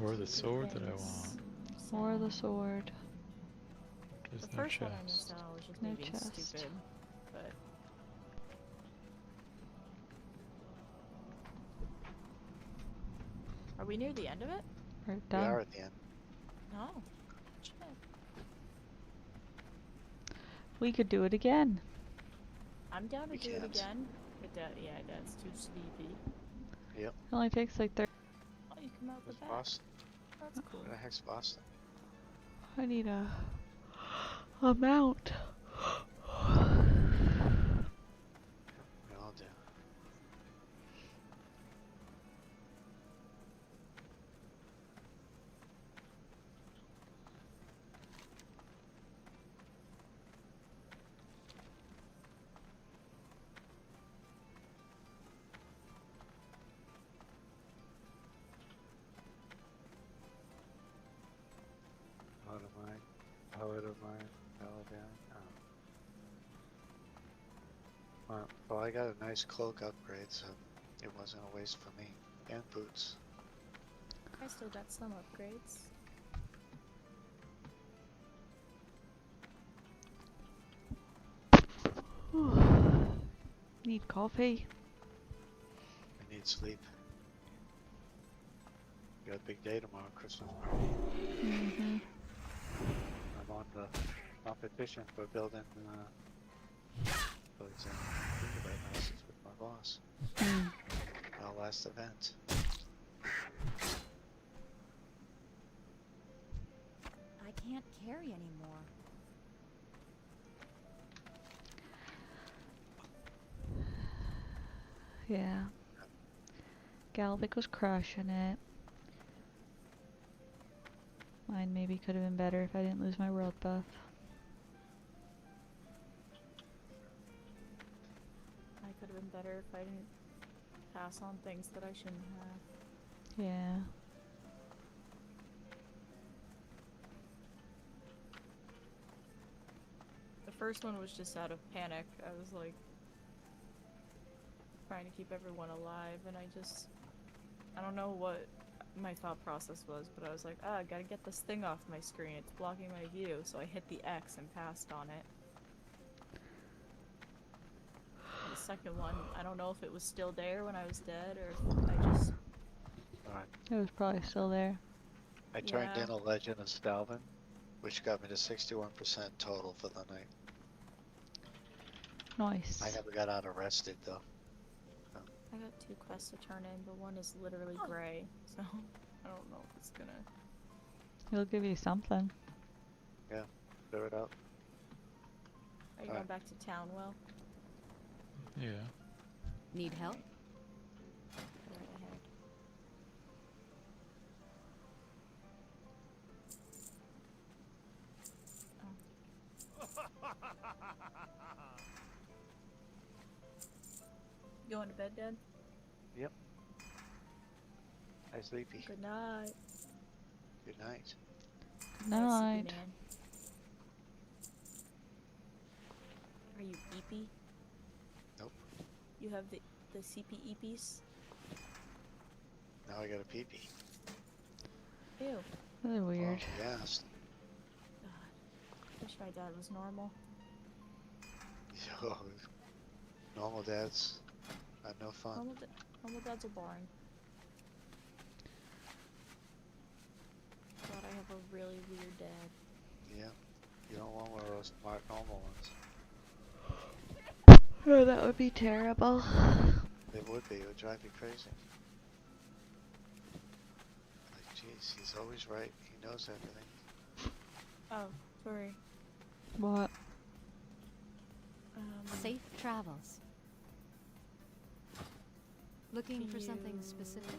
Or the sword that I want. Or the sword. There's The no first one I missed chest. out was just No me being chest. stupid, but are we near the end of it? We're We done. are at the end. No. Shit. We could do it again. I'm down to We do it can't. again. But yeah, Dad's too sleepy. It only takes like 30. Oh, you come out the Where's back. Boston? That's cool. Where the heck's Boston? I need a mount. We all do. Poet of mine, Paladin. Well, I got a nice cloak upgrade, so it wasn't a waste for me. And boots. I still got some upgrades. Need coffee. I need sleep. Got a big day tomorrow, Christmas party. Mm-hmm. I'm on the competition for building gingerbread houses with my boss. Our last event. I can't carry anymore. Yeah. Galvic was crushing it. Mine maybe could have been better if I didn't lose my world buff. I could have been better if I didn't pass on things that I shouldn't have. Yeah. The first one was just out of panic. I was like trying to keep everyone alive, and I don't know what my thought process was, but I was like, I gotta get this thing off my screen. It's blocking my view, so I hit the X and passed on it. And the second one, I don't know if it was still there when I was dead, or if I just... Alright. It was probably still there. I turned Yeah. in a Legend of Stalvin, which got me to 61% total for the night. Nice. I never got out arrested though. I got 2 quests to turn in, but one is literally gray, so I don't know if it's gonna... It'll give you something. Clear it up. Are you going back to town, Will? Yeah. Need help? Go right ahead. Going to bed, Dad? Hi, Sleepy. Good night. Good night. Good Night, night. sleepy man. Are you eepy? Nope. You have the CP eepies? Now I got a pee-pee. Ew. Really weird. Oh, yes. God. Wish my dad was normal. Yo, normal dads are no fun. Normal dads are boring. God, I have a really weird dad. Yeah. You don't want one of those smart normal ones. Oh, that would be terrible. They would be. It would drive you crazy. Like, jeez, he's always right. He knows everything. Oh, sorry. What? Safe travels. Looking for something specific?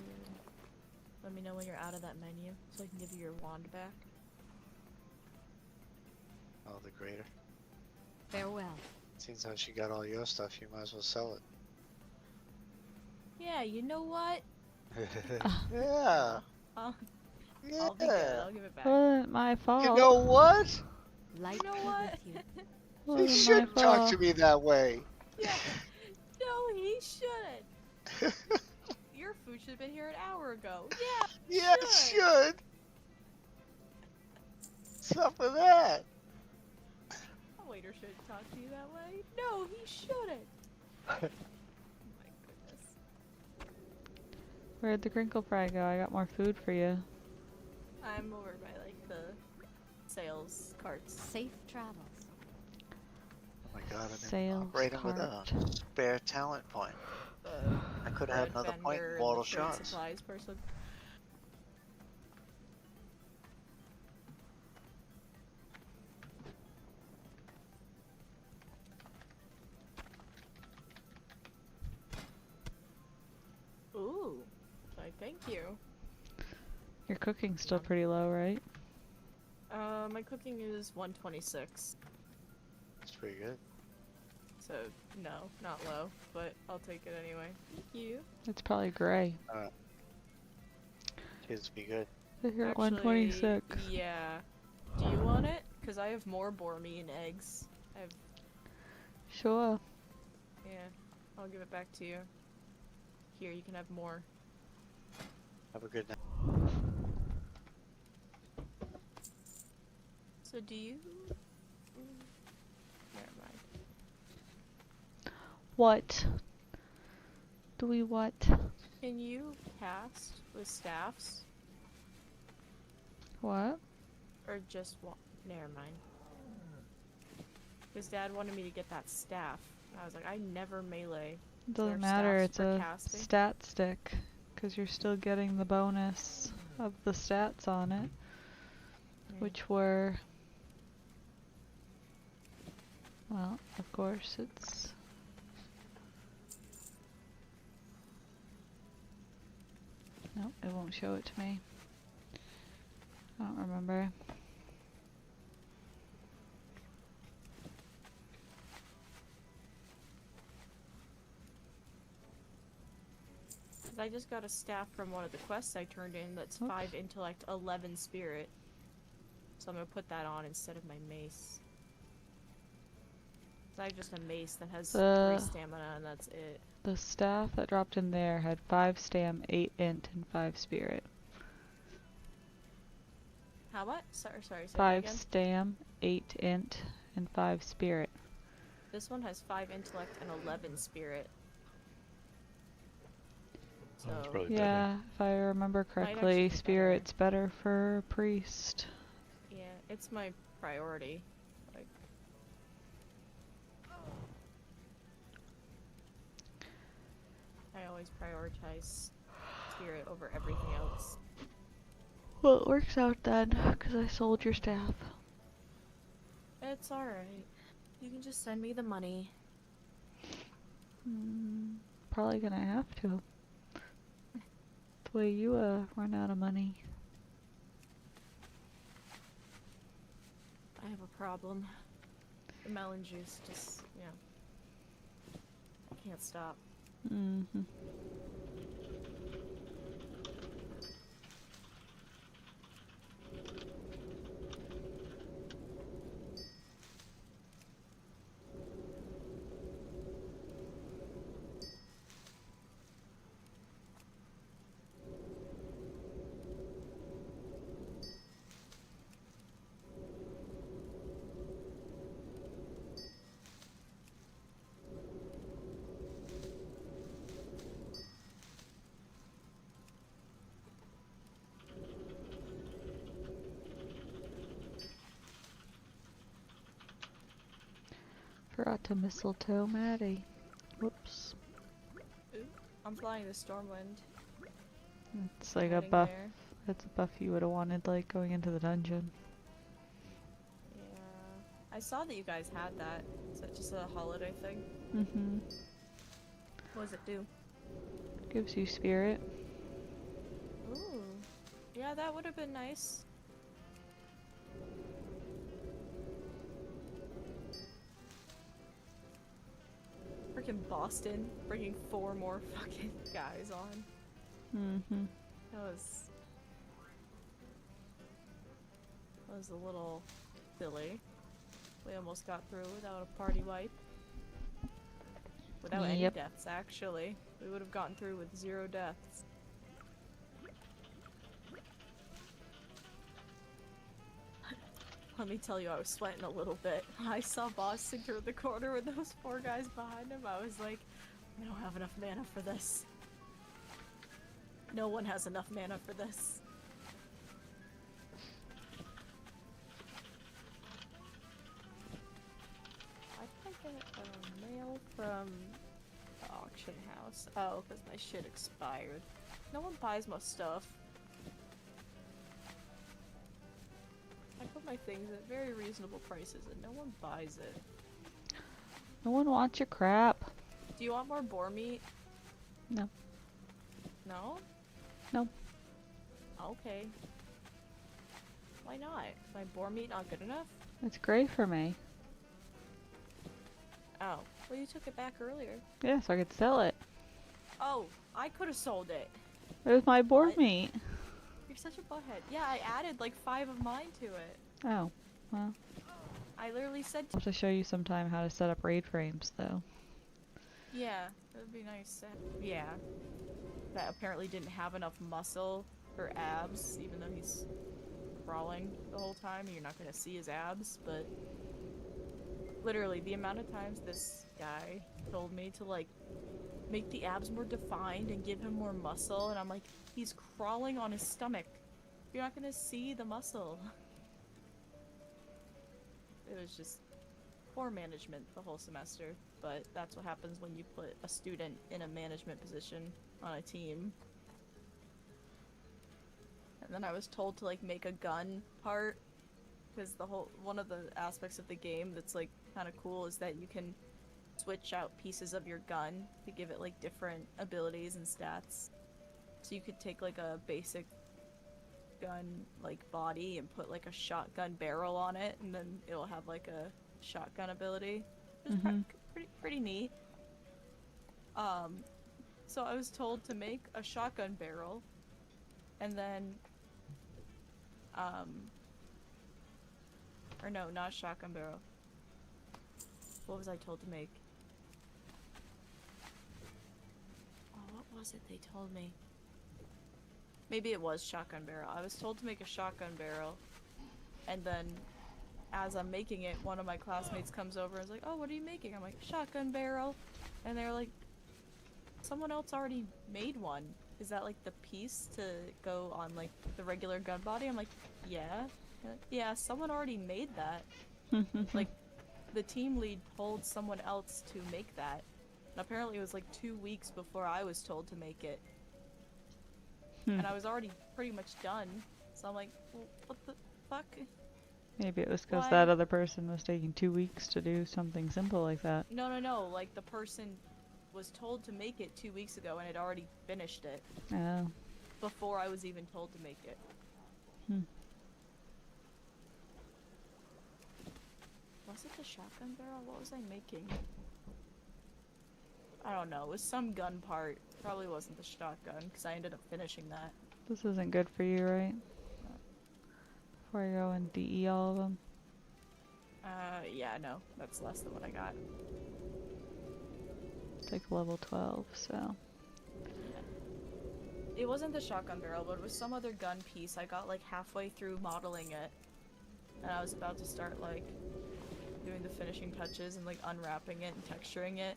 Let me know when you're out of that menu, so I can give you your wand back. Oh, the greater. Farewell. Seems how she got all your stuff, you might as well sell it. Yeah, you know what? Yeah. I'll be good. Yeah. I'll give it back. Wasn't my fault. You know what? Light You know be what? with you. You Wasn't my shouldn't talk fault. to me that way. Yeah. No, he shouldn't. Your food We should have been here an hour ago. Yeah. Yeah, it should. Stop with that. A waiter shouldn't talk to you that way. No, he shouldn't. Oh my goodness. Where'd the crinkle fry go? I got more food for you. I'm over by like the sales carts. Safe travels. Oh my god, I've been Sales operating with a cart. spare talent point. I could have had Bread another point vendor in and the Mortal food Shots. supplies person. Ooh, I thank you. Your cooking's still pretty low, right? My cooking is 126, That's pretty good. so no, not low, but I'll take it anyway. Thank you. It's probably gray. Kids be good. You're at Actually, 126. Yeah. Do you want it? Because I have more boar meat and eggs. I have, Sure. yeah, I'll give it back to you. Here, you can have more. Have a good night. So do you? Never mind. What? Do we what? Can you cast with staffs? What? Or just never mind. Because Dad wanted me to get that staff. And I was like, I never melee. Doesn't there matter, stats it's for a casting? stat stick. Because you're still getting the bonus of the stats on it. Which were... Well, of course, it's... Nope, it won't show it to me. I don't remember. I just got a staff from one of the quests I turned in that's Oops. 5 intellect, 11 spirit. So I'm gonna put that on instead of my mace. I have just a mace that has 3 stamina and that's it. The staff that dropped in there had 5 stam, 8 int, and 5 spirit. How what? Sorry, say that 5 again. stam, 8 int, and 5 spirit. This one has 5 intellect and 11 spirit. So Oh, it's probably better. Yeah, if I remember actually correctly, be better. spirit's better for priest. yeah, it's my priority. Like, I always prioritize spirit over everything else. Well, it works out then, because I sold your staff. It's alright. You can just send me the money. Probably gonna have to. The way you run out of money. I have a problem. The melon juice just, I can't stop. Mm-hmm. Forgot to mistletoe Maddie. Whoops. Ooh, I'm flying the Stormwind. It's like a Heading buff. there. It's a buff you would have wanted, like, going into the dungeon. Yeah. I saw that you guys had that. Is that just a holiday thing? Mm-hmm. What does it do? Gives you spirit. Ooh. Yeah, that would have been nice. Freaking Boston bringing 4 more fucking guys on. Mm-hmm. That was a little silly. We almost got through without a party wipe. Without any Yep. deaths, actually. We would have gotten through with 0 deaths. let me tell you, I was sweating a little bit. I saw Boss sitting through the corner with those 4 guys behind him. I was like, I don't have enough mana for this. No one has enough mana for this. Why did I get a mail from the auction house? Oh, because my shit expired. No one buys my stuff. I put my things at very reasonable prices and no one buys it. No one wants your crap. Do you want more boar meat? No. No? No. Okay. Why not? Is my boar meat not good enough? It's great for me. Oh. Well, you took it back earlier. Yeah, so I could sell it. Oh, I could have sold it. It was my boar What? meat. You're such a butthead. Yeah, I added like 5 of mine to it. Oh, well. I literally said I'll have to show you sometime how to set up raid frames, though. yeah, that would be nice. Yeah. That apparently didn't have enough muscle or abs, even though he's crawling the whole time. You're not gonna see his abs, but literally the amount of times this guy told me to like make the abs more defined and give him more muscle, and I'm like, he's crawling on his stomach. You're not gonna see the muscle. It was just poor management the whole semester, but that's what happens when you put a student in a management position on a team. And then I was told to like make a gun part, because one of the aspects of the game that's like kind of cool is that you can switch out pieces of your gun to give it like different abilities and stats. So you could take like a basic gun like body and put like a shotgun barrel on it, and then it'll have like a shotgun ability. It's pretty neat. So I was told to make a shotgun barrel, and then or no, not shotgun barrel. What was I told to make? Oh, what was it they told me? Maybe it was shotgun barrel. I was told to make a shotgun barrel, and then as I'm making it, one of my classmates comes over and is like, oh, what are you making? I'm like, shotgun barrel. And they're like, someone else already made one. Is that like the piece to go on like the regular gun body? I'm like, yeah. Yeah, someone already made that. Like, the team lead told someone else to make that. And apparently it was like 2 weeks before I was told to make it. And I was already pretty much done. So I'm like, well, what the fuck? Maybe it was because Why? that other person was taking 2 weeks to do something simple like that. No. Like, the person was told to make it 2 weeks ago and had already finished it Oh. before I was even told to make it. Was it the shotgun barrel? What was I making? I don't know. It was some gun part. Probably wasn't the shotgun, because I ended up finishing that. This isn't good for you, right? Before I go and DE all of them. Yeah, no. That's less than what I got. It's like level 12, so. It wasn't the shotgun barrel, but it was some other gun piece. I got like halfway through modeling it, and I was about to start like doing the finishing touches and like unwrapping it and texturing it.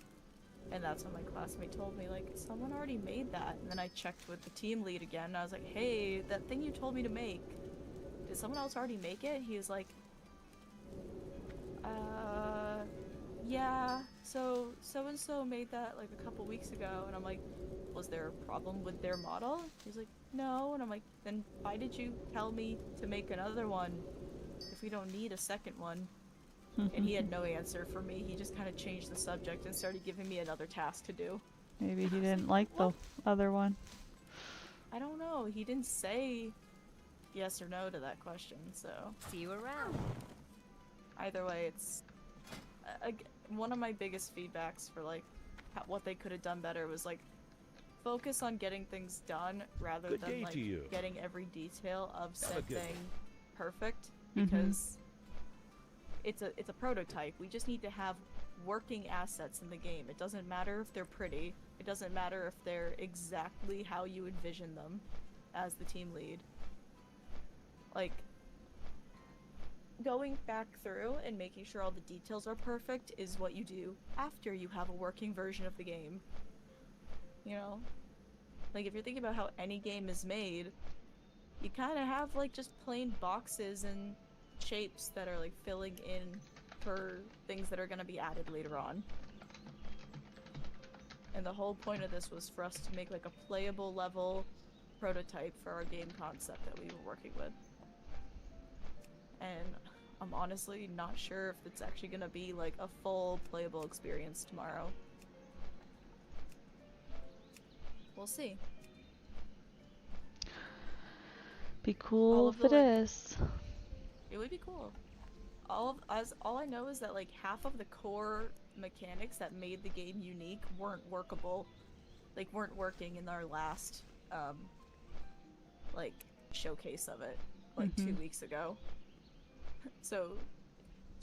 And that's when my classmate told me, like, someone already made that. And then I checked with the team lead again, and I was like, hey, that thing you told me to make, did someone else already make it? He was like, yeah, so so-and-so made that like a couple weeks ago. And I'm like, was there a problem with their model? He's like, no. And I'm like, then why did you tell me to make another one if we don't need a second one? And he had no answer for me. He just kind of changed the subject and started giving me another task to do. Maybe he didn't like the other one. I don't know. He didn't say yes or no to that question, so. See you around. Either way, it's one of my biggest feedbacks for like what they could have done better was like focus on getting things done rather than like getting every detail of said thing perfect, because it's a prototype. We just need to have working assets in the game. It doesn't matter if they're pretty. It doesn't matter if they're exactly how you envision them as the team lead. Like, going back through and making sure all the details are perfect is what you do after you have a working version of the game. You know? Like, if you're thinking about how any game is made, you kind of have, like, just plain boxes and shapes that are, like, filling in for things that are going to be added later on. And the whole point of this was for us to make, like, a playable level prototype for our game concept that we were working with. And I'm honestly not sure if it's actually going to be, like, a full playable experience tomorrow. We'll see. Be cool All if of the, it like, is. It would be cool. All I know is that, like, half of the core mechanics that made the game unique weren't workable. Like, weren't working in our last, like, showcase of it, like, 2 weeks ago. So,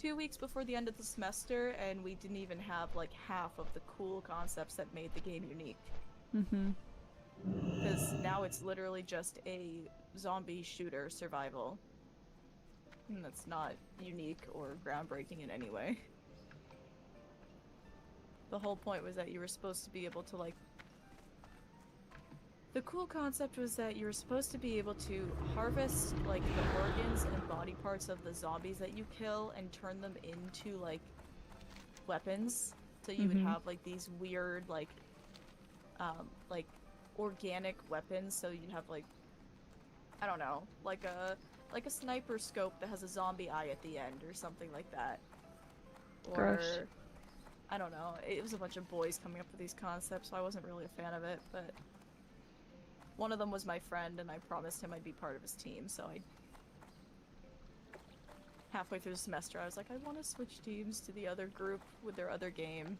2 weeks before the end of the semester, and we didn't even have, like, half of the cool concepts that made the game unique. Because now it's literally just a zombie shooter survival. And that's not unique or groundbreaking in any way. The whole point was that you were supposed to be able to, like... The cool concept was that you were supposed to be able to harvest, like, the organs and body parts of the zombies that you kill and turn them into, like, weapons. So you would have, like, these weird, like, organic weapons. So you'd have, like, I don't know, like a sniper scope that has a zombie eye at the end or something like that. Or Gross. I don't know. It was a bunch of boys coming up with these concepts, so I wasn't really a fan of it, but one of them was my friend and I promised him I'd be part of his team, so halfway through the semester I was like, I want to switch teams to the other group with their other game.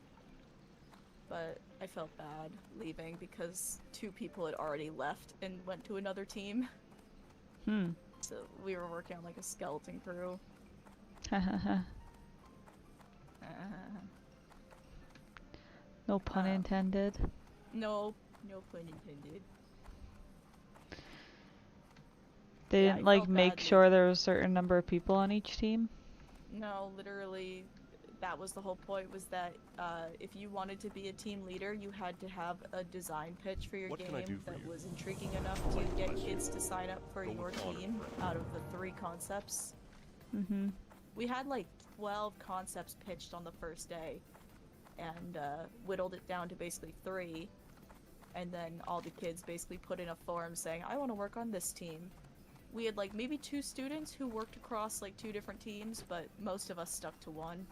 But I felt bad leaving because 2 people had already left and went to another team. So we were working on, like, a skeleton crew. No pun intended. No pun intended. They Yeah, didn't, I like, felt make bad sure there was a certain number of people on each team? No, literally, that was the whole point, was that if you wanted to be a team leader, you had to have a design pitch for your game that was intriguing enough to get kids to sign up for your team out of the 3 concepts. We had, like, 12 concepts pitched on the first day, and whittled it down to basically 3, and then all the kids basically put in a form saying, I want to work on this team. We had, like, maybe 2 students who worked across, like, 2 different teams, but most of us stuck to one.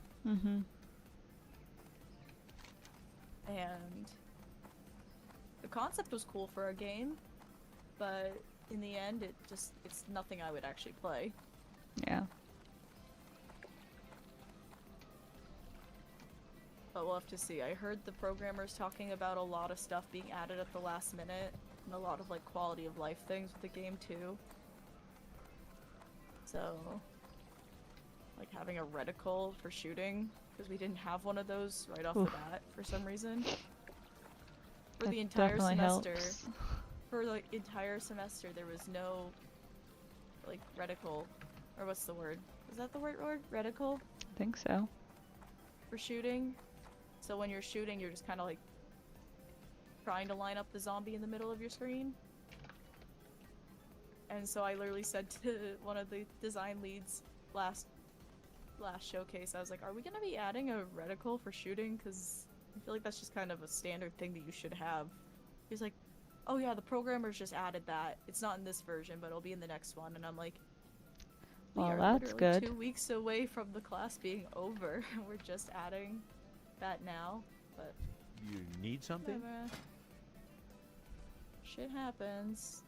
And the concept was cool for a game, but in the end, it's nothing I would actually play. Yeah. But we'll have to see. I heard the programmers talking about a lot of stuff being added at the last minute, and a lot of, like, quality of life things with the game too. So, like, having a reticle for shooting, because we didn't have one of those right off the bat for some reason. For the entire semester, there was no, like, reticle, or what's the word? Is that the right word? Reticle? I think so. For shooting. So when you're shooting, you're just kind of, like, trying to line up the zombie in the middle of your screen. And so I literally said to one of the design leads last showcase, I was like, are we gonna be adding a reticle for shooting? Because I feel like that's just kind of a standard thing that you should have. He's like, oh yeah, the programmers just added that. It's not in this version, but it'll be in the next one. And I'm like, we Well, are that's literally good. 2 weeks away from the class being over. We're just adding that now, but You need something? whatever. Shit happens.